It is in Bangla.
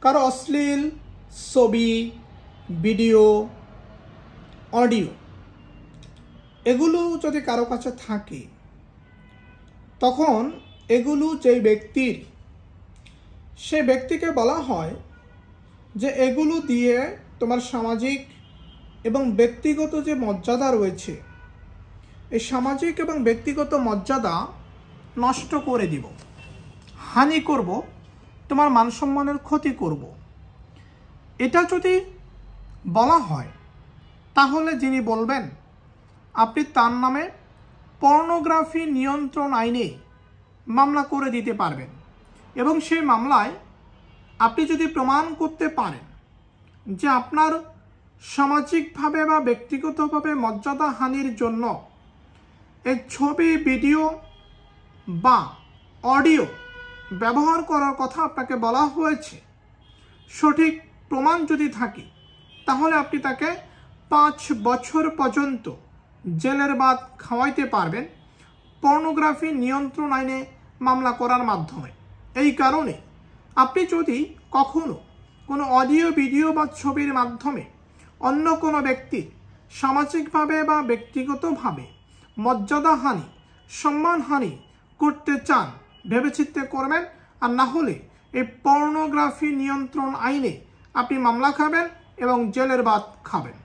কারো অশ্লীল ছবি, ভিডিও, অডিও এগুলো যদি কারো কাছে থাকে, তখন এগুলো যেই ব্যক্তির, সে ব্যক্তিকে বলা হয় যে এগুলো দিয়ে তোমার সামাজিক এবং ব্যক্তিগত যে মর্যাদা রয়েছে, এই সামাজিক এবং ব্যক্তিগত মর্যাদা নষ্ট করে দিব, হানি করব, তোমার মানসম্মানের ক্ষতি করব। এটা যদি বলা হয়, তাহলে যিনি বলবেন আপনি তার নামে পর্নোগ্রাফি নিয়ন্ত্রণ আইনে মামলা করে দিতে পারবেন। এবং সেই মামলায় আপনি যদি প্রমাণ করতে পারেন যে আপনার সামাজিকভাবে বা ব্যক্তিগতভাবে মর্যাদা হানির জন্য এই ছবি, ভিডিও বা অডিও ব্যবহার করার কথা আপনাকে বলা হয়েছে, সঠিক প্রমাণ যদি থাকে, তাহলে আপনি তাকে 5 বছর পর্যন্ত জেলের ভাত খাওয়াইতে পারবেন পর্নোগ্রাফি নিয়ন্ত্রণ আইনে মামলা করার মাধ্যমে। এই কারণে আপনি যদি কখনো কোনো অডিও, ভিডিও বা ছবির মাধ্যমে অন্য কোনো ব্যক্তির সামাজিকভাবে বা ব্যক্তিগতভাবে মর্যাদাহানি, সম্মানহানি করতে চান, ভেবেচিন্তে করবেন। আর না হলে এই পর্নোগ্রাফি নিয়ন্ত্রণ আইনে আপনি মামলা খাবেন এবং জেলের ভাত খাবেন।